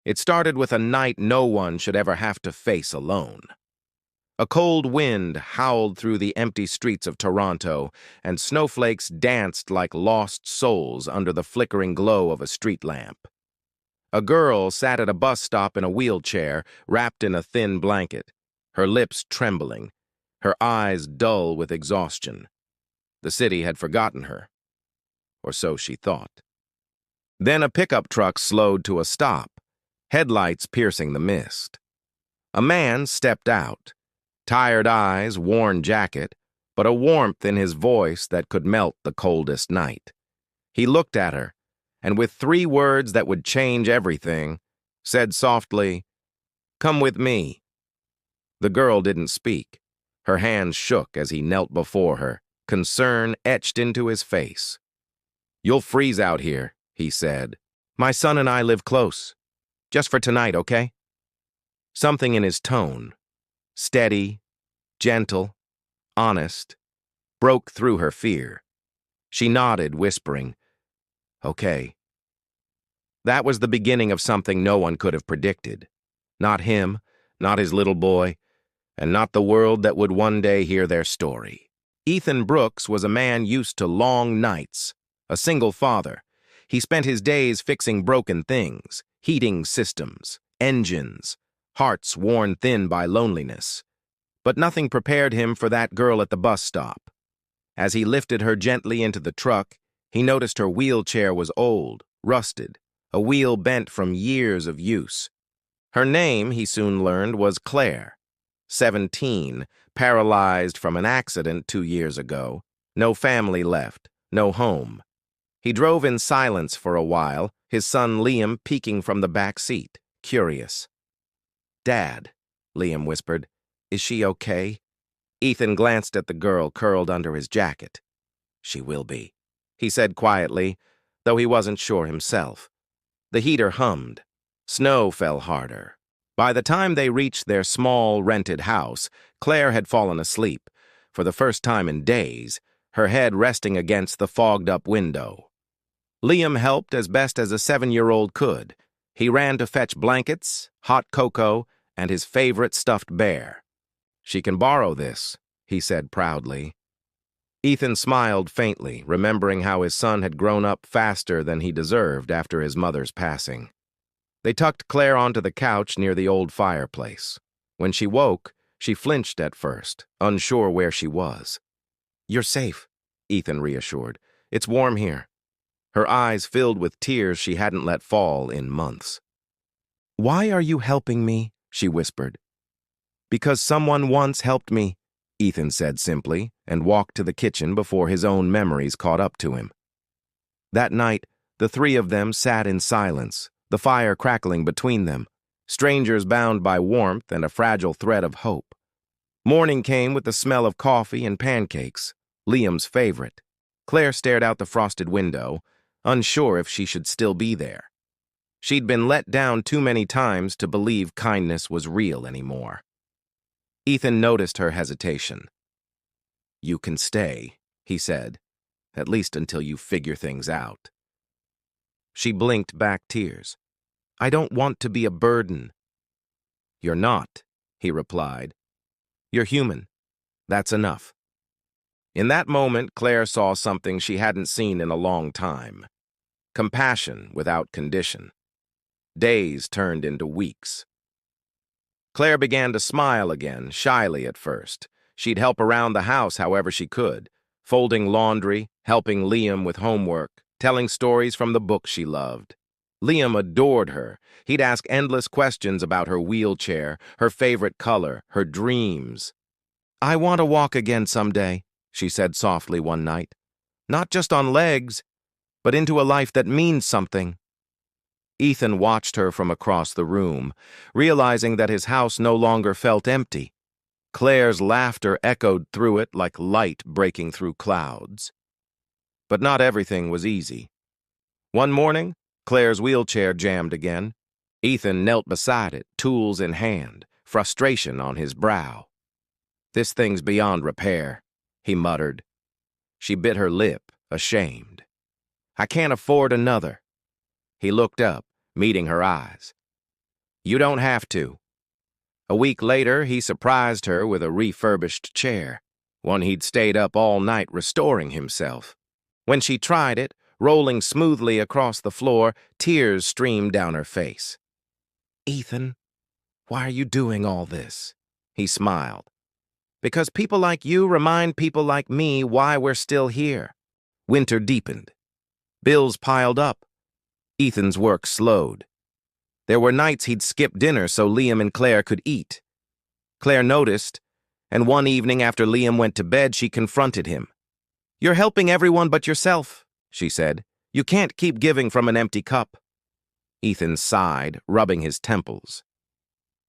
It started with a night no one should ever have to face alone. A cold wind howled through the empty streets of Toronto, and snowflakes danced like lost souls under the flickering glow of a street lamp. A girl sat at a bus stop in a wheelchair, wrapped in a thin blanket, her lips trembling, her eyes dull with exhaustion. The city had forgotten her, or so she thought. Then a pickup truck slowed to a stop, headlights piercing the mist. A man stepped out, tired eyes, worn jacket, but a warmth in his voice that could melt the coldest night. He looked at her, and with 3 words that would change everything, said softly, "Come with me." The girl didn't speak. Her hands shook as he knelt before her, concern etched into his face. "You'll freeze out here," he said. "My son and I live close. Just for tonight, okay?" Something in his tone, steady, gentle, honest, broke through her fear. She nodded, whispering, "Okay." That was the beginning of something no one could have predicted. Not him, not his little boy, and not the world that would one day hear their story. Ethan Brooks was a man used to long nights, a single father. He spent his days fixing broken things, heating systems, engines, hearts worn thin by loneliness. But nothing prepared him for that girl at the bus stop. As he lifted her gently into the truck, he noticed her wheelchair was old, rusted, a wheel bent from years of use. Her name, he soon learned, was Claire. 17, paralyzed from an accident 2 years ago. No family left, no home. He drove in silence for a while, his son Liam peeking from the back seat, curious. "Dad," Liam whispered, "is she okay?" Ethan glanced at the girl curled under his jacket. "She will be," he said quietly, though he wasn't sure himself. The heater hummed. Snow fell harder. By the time they reached their small, rented house, Claire had fallen asleep, for the first time in days, her head resting against the fogged-up window. Liam helped as best as a 7-year-old could. He ran to fetch blankets, hot cocoa, and his favorite stuffed bear. "She can borrow this," he said proudly. Ethan smiled faintly, remembering how his son had grown up faster than he deserved after his mother's passing. They tucked Claire onto the couch near the old fireplace. When she woke, she flinched at first, unsure where she was. "You're safe," Ethan reassured. "It's warm here." Her eyes filled with tears she hadn't let fall in months. "Why are you helping me?" she whispered. "Because someone once helped me," Ethan said simply, and walked to the kitchen before his own memories caught up to him. That night, the 3 of them sat in silence, the fire crackling between them, strangers bound by warmth and a fragile thread of hope. Morning came with the smell of coffee and pancakes, Liam's favorite. Claire stared out the frosted window, unsure if she should still be there. She'd been let down too many times to believe kindness was real anymore. Ethan noticed her hesitation. "You can stay," he said, "at least until you figure things out." She blinked back tears. "I don't want to be a burden." "You're not," he replied. "You're human. That's enough." In that moment, Claire saw something she hadn't seen in a long time. Compassion without condition. Days turned into weeks. Claire began to smile again, shyly at first. She'd help around the house however she could, folding laundry, helping Liam with homework, telling stories from the book she loved. Liam adored her. He'd ask endless questions about her wheelchair, her favorite color, her dreams. "I want to walk again someday," she said softly one night. "Not just on legs, but into a life that means something." Ethan watched her from across the room, realizing that his house no longer felt empty. Claire's laughter echoed through it like light breaking through clouds. But not everything was easy. One morning, Claire's wheelchair jammed again. Ethan knelt beside it, tools in hand, frustration on his brow. "This thing's beyond repair," he muttered. She bit her lip, ashamed. "I can't afford another." He looked up, meeting her eyes. You don't have to. A week later, he surprised her with a refurbished chair, one he'd stayed up all night restoring himself. When she tried it, rolling smoothly across the floor, tears streamed down her face. "Ethan, why are you doing all this?" He smiled. "Because people like you remind people like me why we're still here." Winter deepened. Bills piled up. Ethan's work slowed. There were nights he'd skip dinner so Liam and Claire could eat. Claire noticed, and one evening after Liam went to bed, she confronted him. "You're helping everyone but yourself," she said. "You can't keep giving from an empty cup." Ethan sighed, rubbing his temples.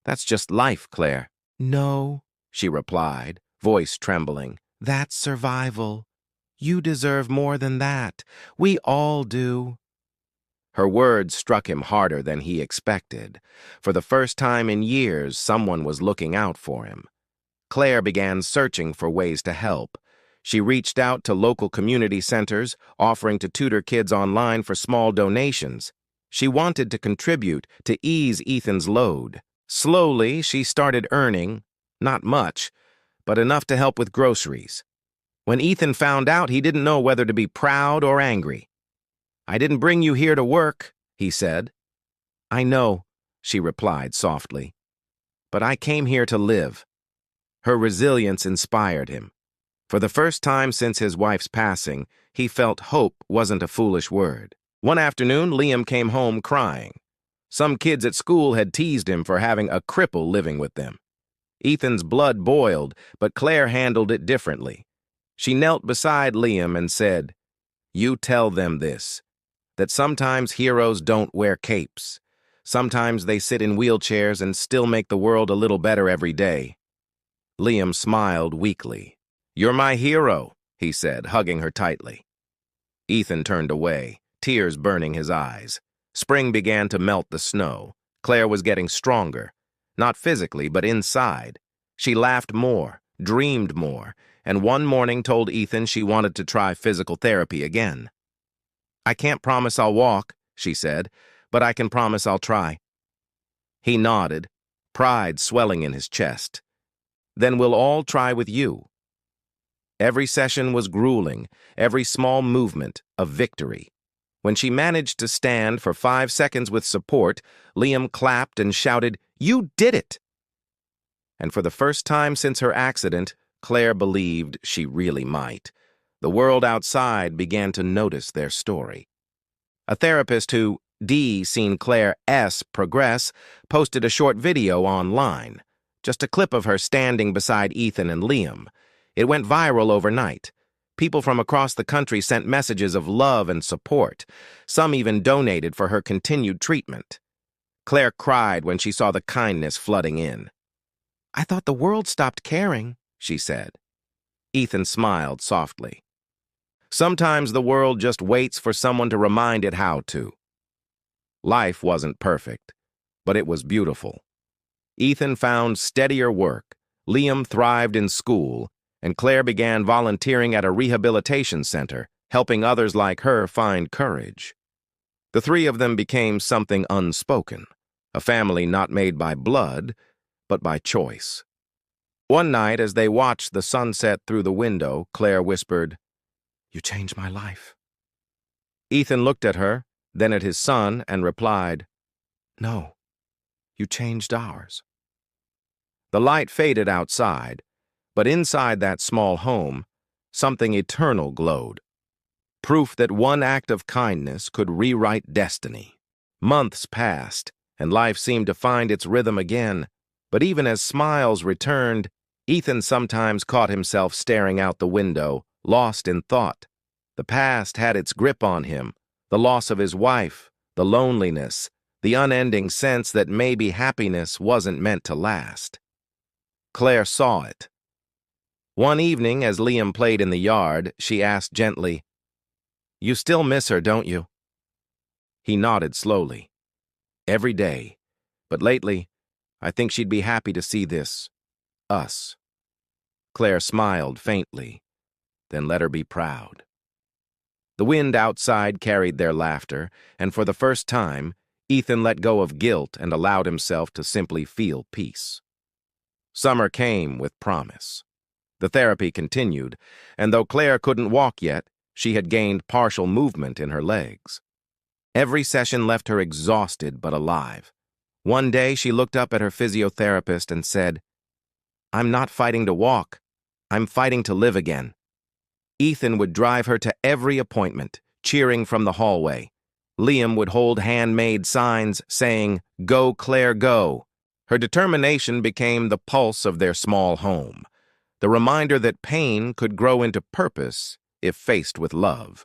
"That's just life, Claire." "No," she replied, voice trembling. "That's survival. You deserve more than that. We all do." Her words struck him harder than he expected. For the first time in years, someone was looking out for him. Claire began searching for ways to help. She reached out to local community centers, offering to tutor kids online for small donations. She wanted to contribute to ease Ethan's load. Slowly, she started earning, not much, but enough to help with groceries. When Ethan found out, he didn't know whether to be proud or angry. "I didn't bring you here to work," he said. "I know," she replied softly. "But I came here to live." Her resilience inspired him. For the first time since his wife's passing, he felt hope wasn't a foolish word. One afternoon, Liam came home crying. Some kids at school had teased him for having a cripple living with them. Ethan's blood boiled, but Claire handled it differently. She knelt beside Liam and said, "You tell them this, that sometimes heroes don't wear capes. Sometimes they sit in wheelchairs and still make the world a little better every day." Liam smiled weakly. "You're my hero," he said, hugging her tightly. Ethan turned away, tears burning his eyes. Spring began to melt the snow. Claire was getting stronger, not physically, but inside. She laughed more, dreamed more, and one morning told Ethan she wanted to try physical therapy again. "I can't promise I'll walk," she said, "but I can promise I'll try." He nodded, pride swelling in his chest. "Then we'll all try with you." Every session was grueling, every small movement a victory. When she managed to stand for 5 seconds with support, Liam clapped and shouted, "You did it!" And for the first time since her accident, Claire believed she really might. The world outside began to notice their story. A therapist who seen Claire S. progress posted a short video online, just a clip of her standing beside Ethan and Liam. It went viral overnight. People from across the country sent messages of love and support. Some even donated for her continued treatment. Claire cried when she saw the kindness flooding in. "I thought the world stopped caring," she said. Ethan smiled softly. Sometimes the world just waits for someone to remind it how to. Life wasn't perfect, but it was beautiful. Ethan found steadier work, Liam thrived in school, and Claire began volunteering at a rehabilitation center, helping others like her find courage. The three of them became something unspoken, a family not made by blood, but by choice. One night, as they watched the sunset through the window, Claire whispered, "You changed my life." Ethan looked at her, then at his son, and replied, "No, you changed ours." The light faded outside, but inside that small home, something eternal glowed. Proof that one act of kindness could rewrite destiny. Months passed, and life seemed to find its rhythm again, but even as smiles returned, Ethan sometimes caught himself staring out the window, lost in thought. The past had its grip on him, the loss of his wife, the loneliness, the unending sense that maybe happiness wasn't meant to last. Claire saw it. One evening, as Liam played in the yard, she asked gently, "You still miss her, don't you?" He nodded slowly. "Every day, but lately, I think she'd be happy to see this, us." Claire smiled faintly, then let her be proud. The wind outside carried their laughter, and for the first time, Ethan let go of guilt and allowed himself to simply feel peace. Summer came with promise. The therapy continued, and though Claire couldn't walk yet, she had gained partial movement in her legs. Every session left her exhausted but alive. One day she looked up at her physiotherapist and said, "I'm not fighting to walk. I'm fighting to live again." Ethan would drive her to every appointment, cheering from the hallway. Liam would hold handmade signs saying, "Go, Claire, go." Her determination became the pulse of their small home, the reminder that pain could grow into purpose if faced with love.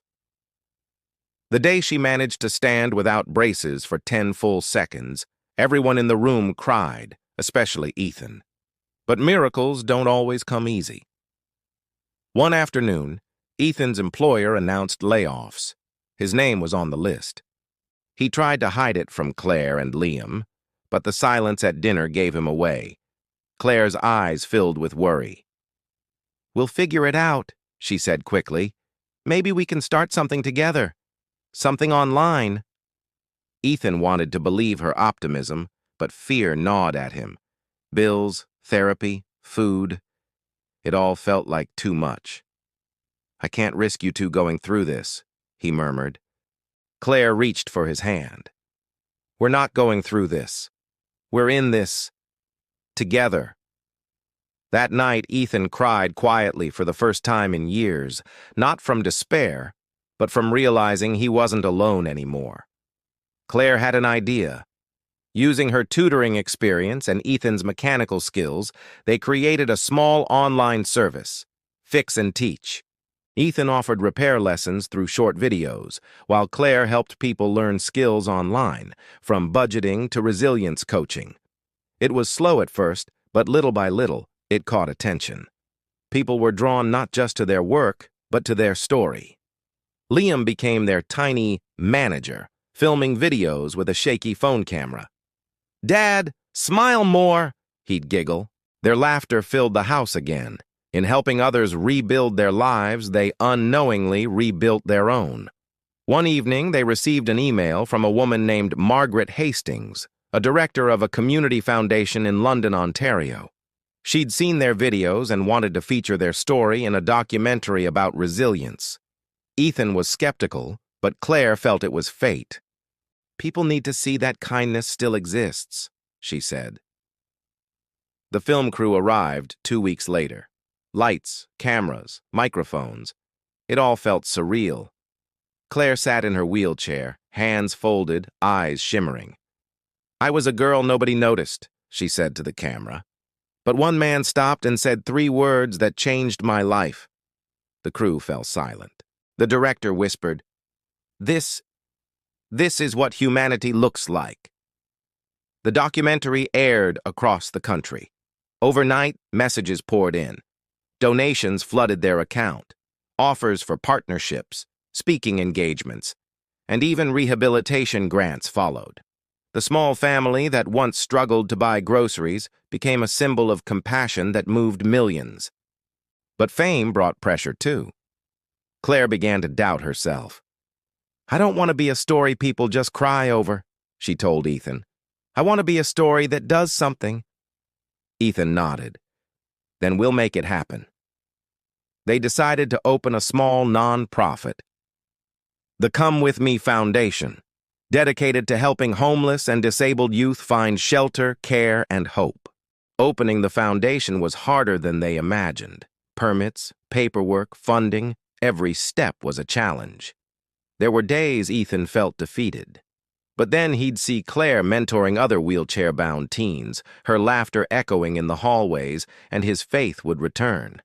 The day she managed to stand without braces for 10 full seconds, everyone in the room cried, especially Ethan. But miracles don't always come easy. One afternoon, Ethan's employer announced layoffs. His name was on the list. He tried to hide it from Claire and Liam, but the silence at dinner gave him away. Claire's eyes filled with worry. "We'll figure it out," she said quickly. "Maybe we can start something together. Something online." Ethan wanted to believe her optimism, but fear gnawed at him. Bills, therapy, food. It all felt like too much. "I can't risk you two going through this," he murmured. Claire reached for his hand. "We're not going through this. We're in this together." That night, Ethan cried quietly for the first time in years, not from despair, but from realizing he wasn't alone anymore. Claire had an idea. Using her tutoring experience and Ethan's mechanical skills, they created a small online service, Fix and Teach. Ethan offered repair lessons through short videos, while Claire helped people learn skills online, from budgeting to resilience coaching. It was slow at first, but little by little, it caught attention. People were drawn not just to their work, but to their story. Liam became their tiny manager, filming videos with a shaky phone camera. "Dad, smile more," he'd giggle. Their laughter filled the house again. In helping others rebuild their lives, they unknowingly rebuilt their own. One evening, they received an email from a woman named Margaret Hastings, a director of a community foundation in London, Ontario. She'd seen their videos and wanted to feature their story in a documentary about resilience. Ethan was skeptical, but Claire felt it was fate. "People need to see that kindness still exists," she said. The film crew arrived 2 weeks later. Lights, cameras, microphones. It all felt surreal. Claire sat in her wheelchair, hands folded, eyes shimmering. "I was a girl nobody noticed," she said to the camera. "But one man stopped and said 3 words that changed my life." The crew fell silent. The director whispered, This is what humanity looks like." The documentary aired across the country. Overnight, messages poured in. Donations flooded their account, offers for partnerships, speaking engagements, and even rehabilitation grants followed. The small family that once struggled to buy groceries became a symbol of compassion that moved millions. But fame brought pressure too. Claire began to doubt herself. "I don't want to be a story people just cry over," she told Ethan. "I want to be a story that does something." Ethan nodded. "Then we'll make it happen." They decided to open a small non-profit, the Come With Me Foundation, dedicated to helping homeless and disabled youth find shelter, care, and hope. Opening the foundation was harder than they imagined. Permits, paperwork, funding, every step was a challenge. There were days Ethan felt defeated. But then he'd see Claire mentoring other wheelchair-bound teens, her laughter echoing in the hallways, and his faith would return.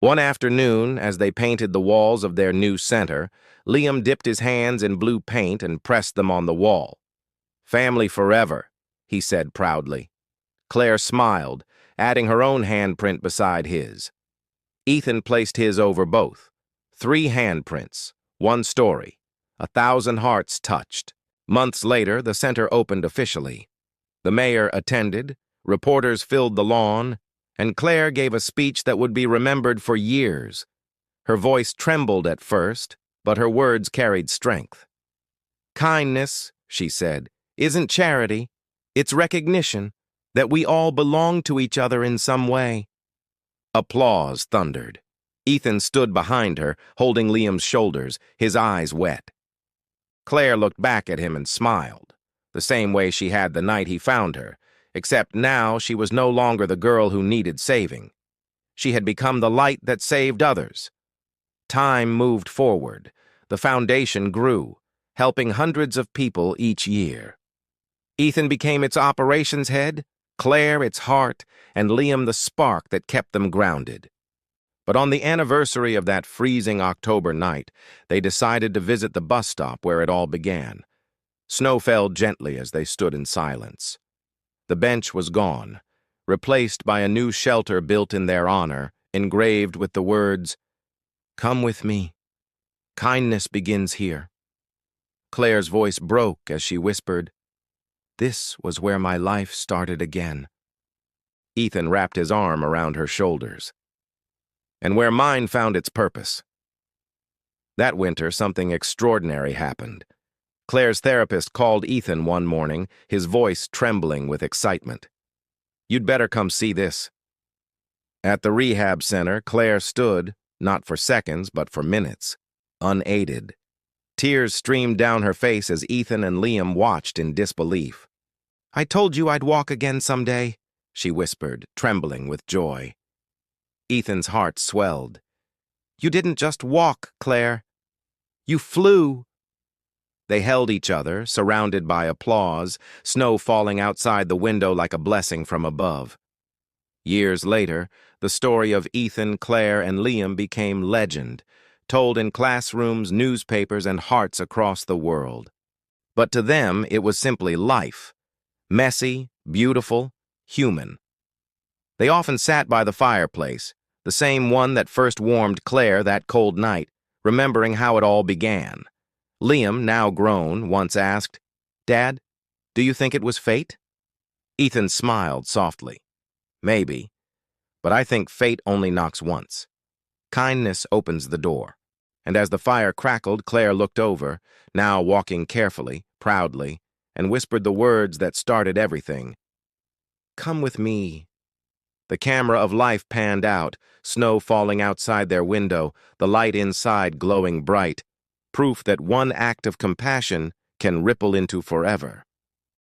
One afternoon, as they painted the walls of their new center, Liam dipped his hands in blue paint and pressed them on the wall. "Family forever," he said proudly. Claire smiled, adding her own handprint beside his. Ethan placed his over both. 3 handprints, 1 story, 1,000 hearts touched. Months later, the center opened officially. The mayor attended, reporters filled the lawn, and Claire gave a speech that would be remembered for years. Her voice trembled at first, but her words carried strength. "Kindness," she said, isn't charity, it's recognition that we all belong to each other in some way. Applause thundered. Ethan stood behind her, holding Liam's shoulders, his eyes wet. Claire looked back at him and smiled, the same way she had the night he found her, except now she was no longer the girl who needed saving. She had become the light that saved others. Time moved forward. The foundation grew, helping hundreds of people each year. Ethan became its operations head, Claire its heart, and Liam the spark that kept them grounded. But on the anniversary of that freezing October night, they decided to visit the bus stop where it all began. Snow fell gently as they stood in silence. The bench was gone, replaced by a new shelter built in their honor, engraved with the words, "Come with me. Kindness begins here." Claire's voice broke as she whispered, "This was where my life started again." Ethan wrapped his arm around her shoulders. "And where mine found its purpose." That winter, something extraordinary happened. Claire's therapist called Ethan one morning, his voice trembling with excitement. "You'd better come see this." At the rehab center, Claire stood, not for seconds, but for minutes, unaided. Tears streamed down her face as Ethan and Liam watched in disbelief. "I told you I'd walk again someday," she whispered, trembling with joy. Ethan's heart swelled. "You didn't just walk, Claire. You flew." They held each other, surrounded by applause, snow falling outside the window like a blessing from above. Years later, the story of Ethan, Claire, and Liam became legend, told in classrooms, newspapers, and hearts across the world. But to them, it was simply life. Messy, beautiful, human. They often sat by the fireplace, the same one that first warmed Claire that cold night, remembering how it all began. Liam, now grown, once asked, "Dad, do you think it was fate?" Ethan smiled softly. "Maybe, but I think fate only knocks once. Kindness opens the door." And as the fire crackled, Claire looked over, now walking carefully, proudly, and whispered the words that started everything. "Come with me." The camera of life panned out, snow falling outside their window, the light inside glowing bright, proof that one act of compassion can ripple into forever.